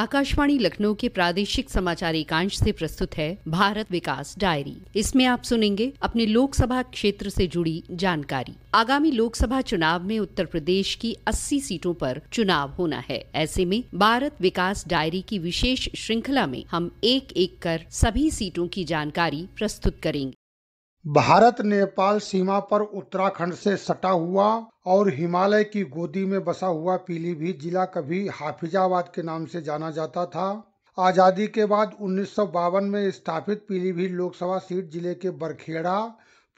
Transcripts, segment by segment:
आकाशवाणी लखनऊ के प्रादेशिक समाचार एकांश से प्रस्तुत है भारत विकास डायरी। इसमें आप सुनेंगे अपने लोकसभा क्षेत्र से जुड़ी जानकारी। आगामी लोकसभा चुनाव में उत्तर प्रदेश की 80 सीटों पर चुनाव होना है। ऐसे में भारत विकास डायरी की विशेष श्रृंखला में हम एक एक कर सभी सीटों की जानकारी प्रस्तुत करेंगे। भारत नेपाल सीमा पर उत्तराखंड से सटा हुआ और हिमालय की गोदी में बसा हुआ पीलीभीत जिला कभी हाफिजाबाद के नाम से जाना जाता था। आजादी के बाद 1952 में स्थापित पीलीभीत लोकसभा सीट जिले के बरखेड़ा,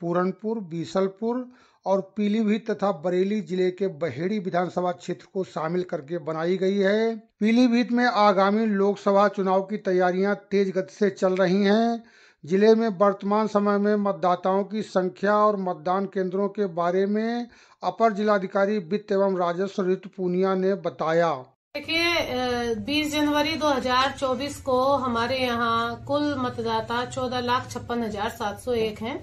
पूरनपुर, बीसलपुर और पीलीभीत तथा बरेली जिले के बहेड़ी विधानसभा क्षेत्र को शामिल करके बनाई गई है। पीलीभीत में आगामी लोकसभा चुनाव की तैयारियां तेज गति से चल रही हैं। जिले में वर्तमान समय में मतदाताओं की संख्या और मतदान केंद्रों के बारे में अपर जिलाधिकारी वित्त एवं राजस्व ऋतु पूनिया ने बताया। देखिए, 20 जनवरी 2024 को हमारे यहाँ कुल मतदाता 14,56,701 हैं,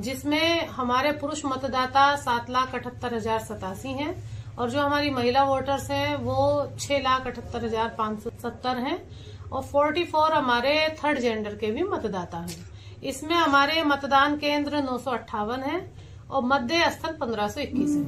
जिसमें हमारे पुरुष मतदाता 7,78,087 हैं और जो हमारी महिला वोटर्स हैं वो 6,78,570 हैं और 44 हमारे थर्ड जेंडर के भी मतदाता हैं। इसमें हमारे मतदान केंद्र 958 हैं और मध्य स्थल 1521 है।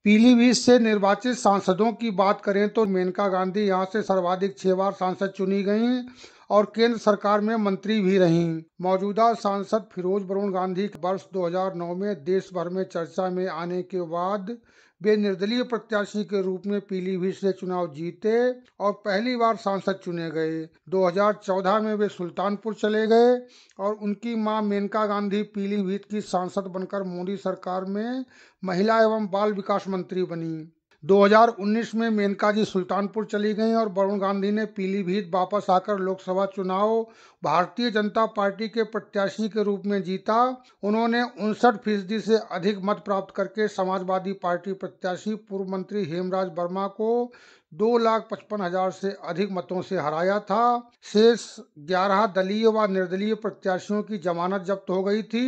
पीलीभीत से निर्वाचित सांसदों की बात करें तो मेनका गांधी यहां से सर्वाधिक 6 बार सांसद चुनी गईं और केंद्र सरकार में मंत्री भी रहीं। मौजूदा सांसद फिरोज बरुण गांधी वर्ष 2009 में देश भर में चर्चा में आने के बाद वे निर्दलीय प्रत्याशी के रूप में पीलीभीत से चुनाव जीते और पहली बार सांसद चुने गए। 2014 में वे सुल्तानपुर चले गए और उनकी मां मेनका गांधी पीलीभीत की सांसद बनकर मोदी सरकार में महिला एवं बाल विकास मंत्री बनी। 2019 में मेनका जी सुल्तानपुर चली गईं और वरुण गांधी ने पीलीभीत वापस आकर लोकसभा चुनाव भारतीय जनता पार्टी के प्रत्याशी के रूप में जीता। उन्होंने 59% से अधिक मत प्राप्त करके समाजवादी पार्टी प्रत्याशी पूर्व मंत्री हेमराज वर्मा को 2,55,000 से अधिक मतों से हराया था। शेष 11 दलीय व निर्दलीय प्रत्याशियों की जमानत जब्त हो गई थी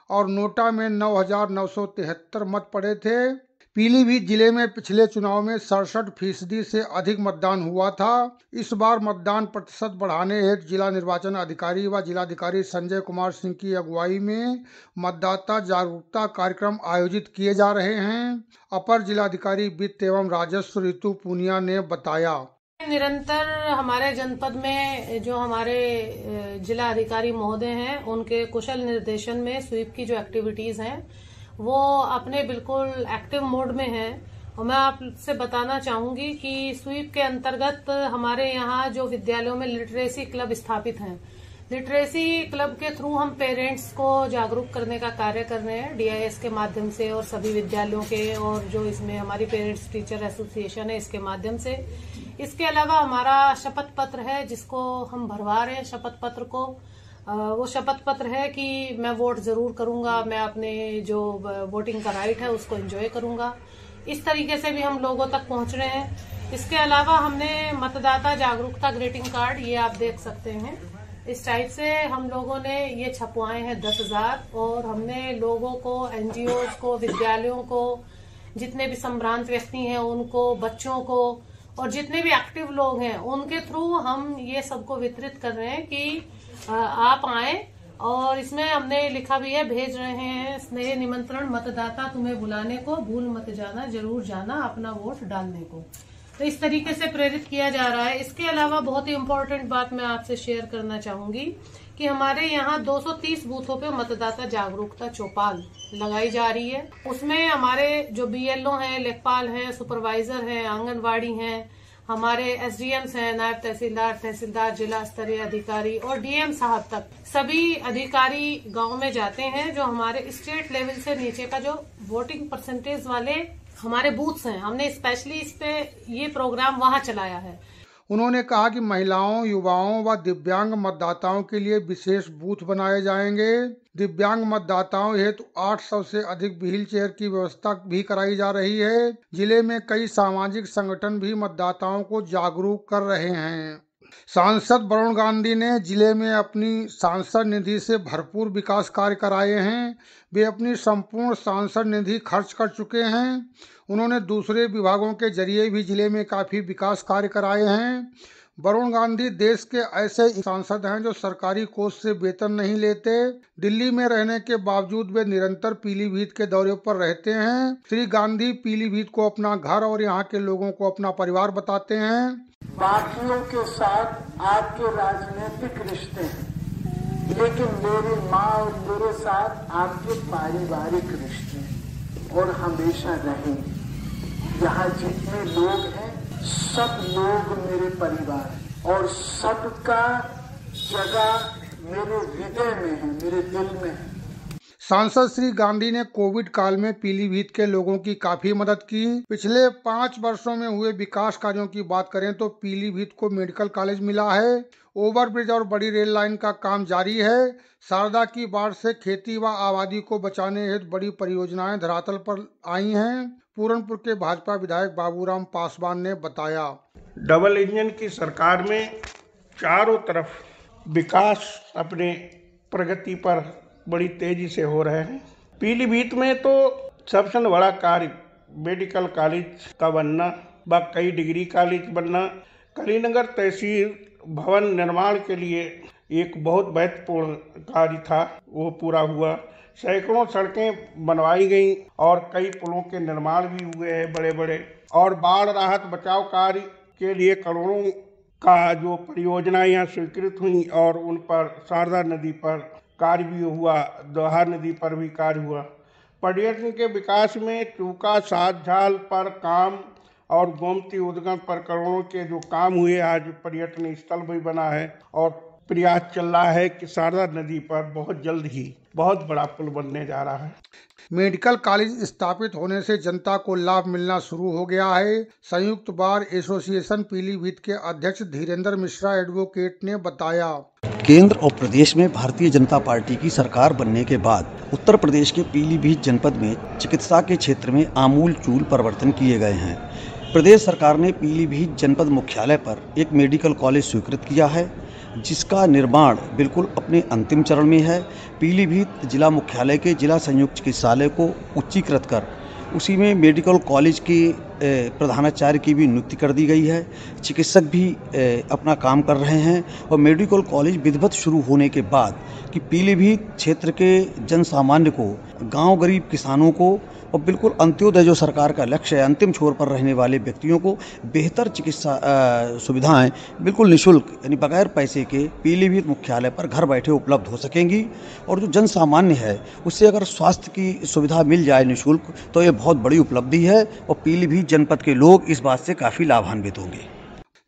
और नोटा में 9,973 मत पड़े थे। पीलीभीत जिले में पिछले चुनाव में 67% से अधिक मतदान हुआ था। इस बार मतदान प्रतिशत बढ़ाने हेतु जिला निर्वाचन अधिकारी व जिलाधिकारी संजय कुमार सिंह की अगुवाई में मतदाता जागरूकता कार्यक्रम आयोजित किए जा रहे हैं। अपर जिलाधिकारी वित्त एवं राजस्व ऋतु पूनिया ने बताया। निरंतर हमारे जनपद में जो हमारे जिला अधिकारी महोदय हैं उनके कुशल निर्देशन में स्वीप की जो एक्टिविटीज हैं वो अपने बिल्कुल एक्टिव मोड में है और मैं आपसे बताना चाहूंगी कि स्वीप के अंतर्गत हमारे यहाँ जो विद्यालयों में लिटरेसी क्लब स्थापित हैं, लिटरेसी क्लब के थ्रू हम पेरेंट्स को जागरूक करने का कार्य कर रहे हैं DIS के माध्यम से और सभी विद्यालयों के और जो इसमें हमारी पेरेंट्स टीचर एसोसिएशन है इसके माध्यम से। इसके अलावा हमारा शपथ पत्र है जिसको हम भरवा रहे हैं। शपथ पत्र को वो शपथ पत्र है कि मैं वोट जरूर करूंगा, मैं अपने जो वोटिंग का राइट है उसको एंजॉय करूंगा। इस तरीके से भी हम लोगों तक पहुंच रहे हैं। इसके अलावा हमने मतदाता जागरूकता ग्रीटिंग कार्ड, ये आप देख सकते हैं, इस टाइप से हम लोगों ने ये छपवाए हैं 10,000 और हमने लोगों को, NGOs को, विद्यालयों को, जितने भी संभ्रांत व्यक्ति हैं उनको, बच्चों को और जितने भी एक्टिव लोग हैं उनके थ्रू हम ये सबको वितरित कर रहे हैं कि आप आए। और इसमें हमने लिखा भी है, भेज रहे हैं स्नेह निमंत्रण, मतदाता तुम्हें बुलाने को, भूल मत जाना, जरूर जाना अपना वोट डालने को। तो इस तरीके से प्रेरित किया जा रहा है। इसके अलावा बहुत ही इम्पोर्टेंट बात मैं आपसे शेयर करना चाहूंगी कि हमारे यहाँ 230 बूथों पे मतदाता जागरूकता चौपाल लगाई जा रही है। उसमें हमारे जो BLO हैं, लेखपाल हैं, सुपरवाइजर हैं, आंगनवाड़ी हैं, हमारे SDMs हैं, नायब तहसीलदार, तहसीलदार, जिला स्तरीय अधिकारी और DM साहब तक सभी अधिकारी गांव में जाते हैं। जो हमारे स्टेट लेवल से नीचे का जो वोटिंग परसेंटेज वाले हमारे बूथ्स हैं, हमने स्पेशली इस पे ये प्रोग्राम वहां चलाया है। उन्होंने कहा कि महिलाओं, युवाओं व दिव्यांग मतदाताओं के लिए विशेष बूथ बनाए जाएंगे। दिव्यांग मतदाताओं हेतु 800 से अधिक व्हील चेयर की व्यवस्था भी कराई जा रही है। जिले में कई सामाजिक संगठन भी मतदाताओं को जागरूक कर रहे हैं। सांसद वरुण गांधी ने जिले में अपनी सांसद निधि से भरपूर विकास कार्य कराए हैं। वे अपनी संपूर्ण सांसद निधि खर्च कर चुके हैं। उन्होंने दूसरे विभागों के जरिए भी जिले में काफी विकास कार्य कराए हैं। वरुण गांधी देश के ऐसे सांसद हैं जो सरकारी कोष से वेतन नहीं लेते। दिल्ली में रहने के बावजूद वे निरंतर पीलीभीत के दौरे पर रहते हैं। श्री गांधी पीलीभीत को अपना घर और यहाँ के लोगों को अपना परिवार बताते हैं। बाकियों के साथ आपके राजनीतिक रिश्ते हैं, लेकिन मेरी माँ और मेरे साथ आपके पारिवारिक रिश्ते और हमेशा रहेंगे। यहाँ जितने लोग हैं सब लोग मेरे परिवार हैं और सबका जगह मेरे हृदय में है, मेरे दिल में है। सांसद श्री गांधी ने कोविड काल में पीलीभीत के लोगों की काफी मदद की। पिछले 5 वर्षों में हुए विकास कार्यों की बात करें तो पीलीभीत को मेडिकल कॉलेज मिला है। ओवरब्रिज और बड़ी रेल लाइन का काम जारी है। शारदा की बाढ़ से खेती व आबादी को बचाने हेतु बड़ी परियोजनाएं धरातल पर आई हैं। पूरनपुर के भाजपा विधायक बाबूराम पासवान ने बताया, डबल इंजन की सरकार में चारों तरफ विकास अपने प्रगति पर बड़ी तेजी से हो रहे हैं। पीलीभीत में तो सबसे बड़ा कार्य मेडिकल कॉलेज का बनना व कई डिग्री कॉलेज बनना, कलीनगर तहसील भवन निर्माण के लिए एक बहुत महत्वपूर्ण कार्य था, वो पूरा हुआ। सैकड़ों सड़कें बनवाई गई और कई पुलों के निर्माण भी हुए हैं बड़े बड़े। और बाढ़ राहत बचाव कार्य के लिए करोड़ों का जो परियोजनाएं यहाँ स्वीकृत हुई और उन पर शारदा नदी पर कार्य भी हुआ, दोहा नदी पर भी कार्य हुआ। पर्यटन के विकास में चूका सात झाल पर काम और गोमती उद्गम पर करोड़ों के जो काम हुए, आज पर्यटन स्थल भी बना है और प्रयास चल रहा है कि शारदा नदी पर बहुत जल्द ही बहुत बड़ा पुल बनने जा रहा है। मेडिकल कॉलेज स्थापित होने से जनता को लाभ मिलना शुरू हो गया है। संयुक्त बार एसोसिएशन पीलीभीत के अध्यक्ष धीरेन्द्र मिश्रा एडवोकेट ने बताया, केंद्र और प्रदेश में भारतीय जनता पार्टी की सरकार बनने के बाद उत्तर प्रदेश के पीलीभीत जनपद में चिकित्सा के क्षेत्र में आमूल-चूल परिवर्तन किए गए हैं। प्रदेश सरकार ने पीलीभीत जनपद मुख्यालय पर एक मेडिकल कॉलेज स्वीकृत किया है, जिसका निर्माण बिल्कुल अपने अंतिम चरण में है। पीलीभीत जिला मुख्यालय के जिला संयुक्त चिकित्सालय को उच्चीकृत कर उसी में मेडिकल कॉलेज के प्रधानाचार्य की भी नियुक्ति कर दी गई है। चिकित्सक भी अपना काम कर रहे हैं और मेडिकल कॉलेज विधिवत शुरू होने के बाद कि पीलीभीत क्षेत्र के जन सामान्य को, गांव गरीब किसानों को और बिल्कुल अंत्योदय जो सरकार का लक्ष्य है, अंतिम छोर पर रहने वाले व्यक्तियों को बेहतर चिकित्सा सुविधाएं बिल्कुल निःशुल्क यानी बगैर पैसे के पीलीभीत मुख्यालय पर घर बैठे उपलब्ध हो सकेंगी। और जो जन सामान्य है उससे अगर स्वास्थ्य की सुविधा मिल जाए निःशुल्क तो ये बहुत बड़ी उपलब्धि है और पीलीभीत जनपद के लोग इस बात से काफ़ी लाभान्वित होंगे।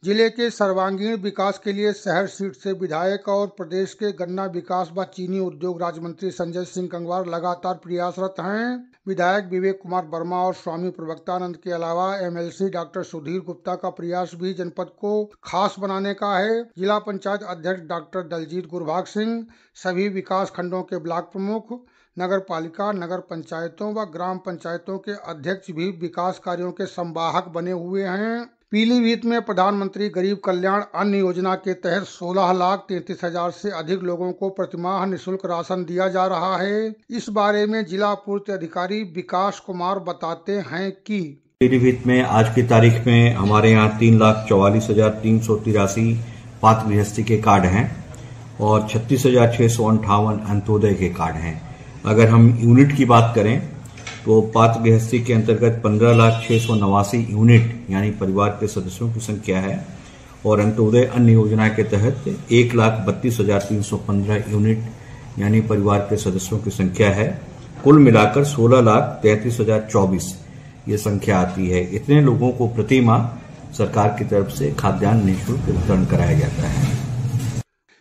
जिले के सर्वांगीण विकास के लिए शहर सीट से विधायक और प्रदेश के गन्ना विकास व चीनी उद्योग राज्य मंत्री संजय सिंह गंगवार लगातार प्रयासरत हैं। विधायक विवेक कुमार वर्मा और स्वामी प्रवक्तानंद के अलावा एमएलसी डॉक्टर सुधीर गुप्ता का प्रयास भी जनपद को खास बनाने का है। जिला पंचायत अध्यक्ष डॉक्टर दलजीत गुरभाग सिंह, सभी विकास खंडों के ब्लॉक प्रमुख, नगर पालिका, नगर पंचायतों व ग्राम पंचायतों के अध्यक्ष भी विकास कार्यों के संवाहक बने हुए हैं। पीलीभीत में प्रधानमंत्री गरीब कल्याण अन्न योजना के तहत 16,33,000 से अधिक लोगों को प्रतिमाह निःशुल्क राशन दिया जा रहा है। इस बारे में जिला पूर्ति अधिकारी विकास कुमार बताते हैं कि पीलीभीत में आज की तारीख में हमारे यहाँ 3,44,383 पात्र गृहस्थी के कार्ड हैं और 36,658 अंत्योदय के कार्ड हैं। अगर हम यूनिट की बात करें तो पात्र गृहस्थी के अंतर्गत 15,689 यूनिट यानी परिवार के सदस्यों की संख्या है और अंत्योदय अन्न योजना के तहत 1,32,315 यूनिट यानी परिवार के सदस्यों की संख्या है। कुल मिलाकर 16,33,024 ये संख्या आती है। इतने लोगों को प्रति माह सरकार की तरफ से खाद्यान्न निःशुल्क वितरण कराया जाता है।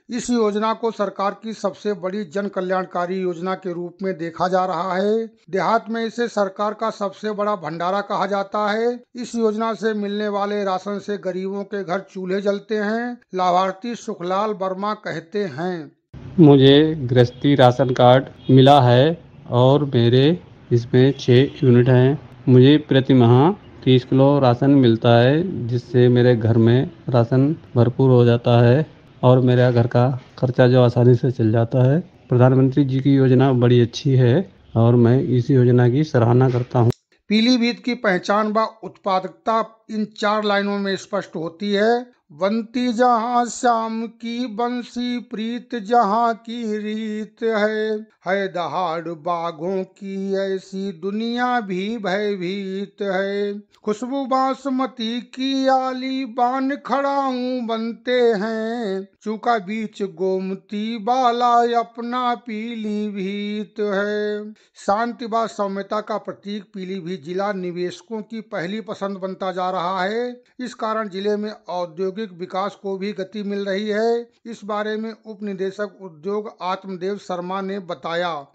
इस योजना को सरकार की सबसे बड़ी जन कल्याणकारी योजना के रूप में देखा जा रहा है। देहात में इसे सरकार का सबसे बड़ा भंडारा कहा जाता है। इस योजना से मिलने वाले राशन से गरीबों के घर चूल्हे जलते हैं। लाभार्थी सुखलाल वर्मा कहते हैं, मुझे गृहस्थी राशन कार्ड मिला है और मेरे इसमें 6 यूनिट हैं। मुझे प्रति माह 30 किलो राशन मिलता है, जिससे मेरे घर में राशन भरपूर हो जाता है और मेरा घर का खर्चा जो आसानी से चल जाता है। प्रधानमंत्री जी की योजना बड़ी अच्छी है और मैं इस योजना की सराहना करता हूं। पीलीभीत की पहचान व उत्पादकता इन 4 लाइनों में स्पष्ट होती है। बनती जहाँ श्याम की बंसी प्रीत जहाँ की रीत है दहाड़ बाघों की ऐसी दुनिया भी भयभीत है। खुशबू बासमती की आली बान खड़ाऊं बनते हैं, चूका बीच गोमती बाला अपना पीलीभीत है। शांति व सौम्यता का प्रतीक पीलीभीत जिला निवेशकों की पहली पसंद बनता जा रहा है। इस कारण जिले में औद्योगिक विकास को भी गति मिल रही है। इस बारे में उप निदेशक उद्योग आत्मदेव शर्मा ने बताया।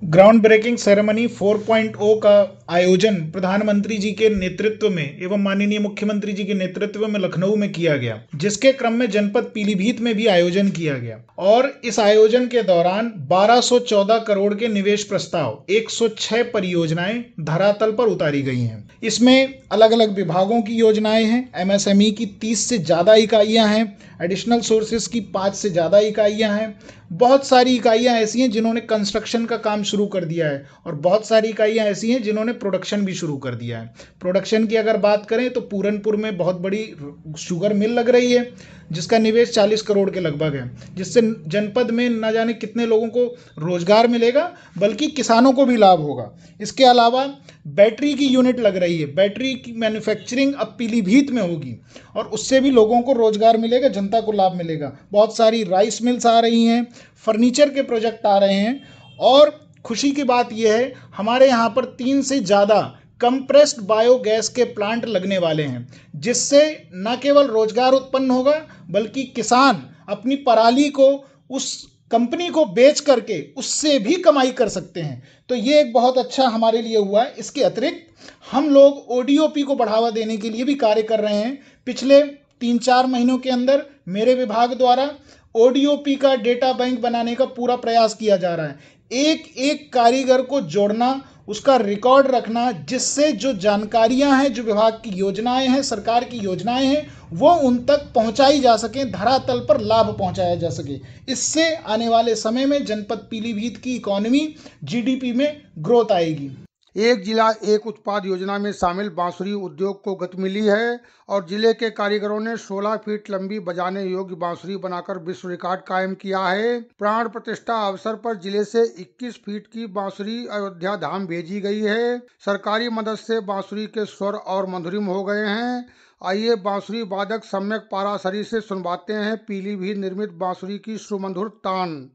ग्राउंड ब्रेकिंग सेरेमनी 4.0 का आयोजन प्रधानमंत्री जी के नेतृत्व में एवं माननीय मुख्यमंत्री जी के नेतृत्व में लखनऊ में किया गया, जिसके क्रम में जनपद पीलीभीत में भी आयोजन किया गया और इस आयोजन के दौरान 1214 करोड़ के निवेश प्रस्ताव 106 परियोजनाएं धरातल पर उतारी गई हैं। इसमें अलग अलग विभागों की योजनाएं हैं। एमएसएमई की 30 से ज्यादा इकाइयां हैं, एडिशनल सोर्सेज की 5 से ज़्यादा इकाइयां हैं। बहुत सारी इकाइयां ऐसी हैं जिन्होंने कंस्ट्रक्शन का काम शुरू कर दिया है और बहुत सारी इकाइयां ऐसी हैं जिन्होंने प्रोडक्शन भी शुरू कर दिया है। प्रोडक्शन की अगर बात करें तो पूरनपुर में बहुत बड़ी शुगर मिल लग रही है, जिसका निवेश 40 करोड़ के लगभग है, जिससे जनपद में न जाने कितने लोगों को रोजगार मिलेगा, बल्कि किसानों को भी लाभ होगा। इसके अलावा बैटरी की यूनिट लग रही है, बैटरी की मैन्युफैक्चरिंग अब पीलीभीत में होगी और उससे भी लोगों को रोजगार मिलेगा, जनता को लाभ मिलेगा। बहुत सारी राइस मिल्स आ रही हैं, फर्नीचर के प्रोजेक्ट आ रहे हैं और खुशी की बात यह है हमारे यहाँ पर 3 से ज़्यादा कंप्रेस्ड बायोगैस के प्लांट लगने वाले हैं, जिससे न केवल रोजगार उत्पन्न होगा बल्कि किसान अपनी पराली को उस कंपनी को बेच करके उससे भी कमाई कर सकते हैं। तो ये एक बहुत अच्छा हमारे लिए हुआ है। इसके अतिरिक्त हम लोग ओडीओपी को बढ़ावा देने के लिए भी कार्य कर रहे हैं। पिछले 3-4 महीनों के अंदर मेरे विभाग द्वारा ओडीओपी का डेटा बैंक बनाने का पूरा प्रयास किया जा रहा है। एक एक कारीगर को जोड़ना, उसका रिकॉर्ड रखना, जिससे जो जानकारियां हैं, जो विभाग की योजनाएं हैं, सरकार की योजनाएं हैं, वो उन तक पहुंचाई जा सकें, धरातल पर लाभ पहुंचाया जा सके। इससे आने वाले समय में जनपद पीलीभीत की इकोनॉमी, जीडीपी में ग्रोथ आएगी। एक जिला एक उत्पाद योजना में शामिल बांसुरी उद्योग को गति मिली है और जिले के कारीगरों ने 16 फीट लंबी बजाने योग्य बांसुरी बनाकर विश्व रिकॉर्ड कायम किया है। प्राण प्रतिष्ठा अवसर पर जिले से 21 फीट की बांसुरी अयोध्या धाम भेजी गई है। सरकारी मदद से बांसुरी के स्वर और मधुरिम हो गए हैं। आइए बांसुरी वादक सम्यक पाराशरी से सुनवाते हैं पीलीभीत निर्मित बांसुरी की सुमधुर तान।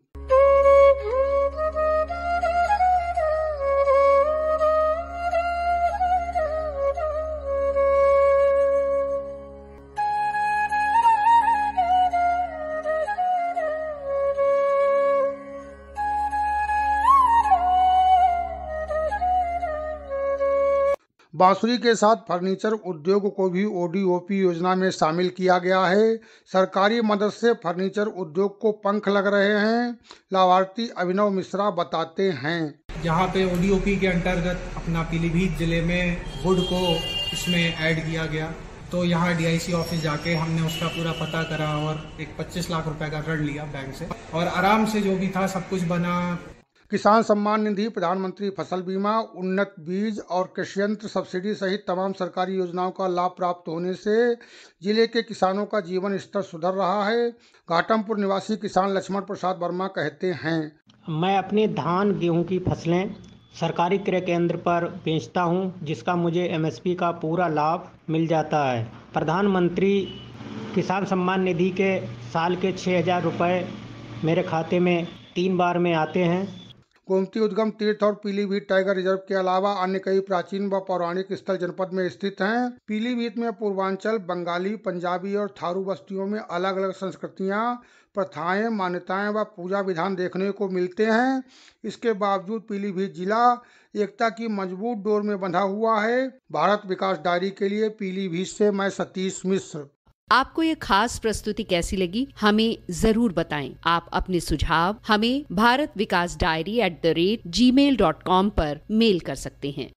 बांसुरी के साथ फर्नीचर उद्योग को भी ओडीओपी योजना में शामिल किया गया है। सरकारी मदद से फर्नीचर उद्योग को पंख लग रहे हैं। लाभार्थी अभिनव मिश्रा बताते हैं। यहाँ पे ओडीओपी के अंतर्गत अपना पीलीभीत जिले में वुड को इसमें ऐड किया गया, तो यहाँ डीआईसी ऑफिस जाके हमने उसका पूरा पता करा और एक 25 लाख रुपए का ऋण लिया बैंक से और आराम से जो भी था सब कुछ बना। किसान सम्मान निधि, प्रधानमंत्री फसल बीमा, उन्नत बीज और कृषि यंत्र सब्सिडी सहित तमाम सरकारी योजनाओं का लाभ प्राप्त होने से जिले के किसानों का जीवन स्तर सुधर रहा है। घाटमपुर निवासी किसान लक्ष्मण प्रसाद वर्मा कहते हैं, मैं अपनी धान गेहूं की फसलें सरकारी क्रय केंद्र पर बेचता हूं, जिसका मुझे एमएसपी का पूरा लाभ मिल जाता है। प्रधानमंत्री किसान सम्मान निधि के साल के 6,000 रुपये मेरे खाते में 3 बार में आते हैं। गोमती उद्गम तीर्थ और पीलीभीत टाइगर रिजर्व के अलावा अन्य कई प्राचीन व पौराणिक स्थल जनपद में स्थित हैं। पीलीभीत में पूर्वांचल, बंगाली, पंजाबी और थारू बस्तियों में अलग अलग संस्कृतियां, प्रथाएं, मान्यताएं व पूजा विधान देखने को मिलते हैं। इसके बावजूद पीलीभीत जिला एकता की मजबूत डोर में बंधा हुआ है। भारत विकास डायरी के लिए पीलीभीत से मैं सतीश मिश्र। आपको ये खास प्रस्तुति कैसी लगी हमें जरूर बताएं। आप अपने सुझाव हमें bharatvikasdiary@gmail.com पर मेल कर सकते हैं।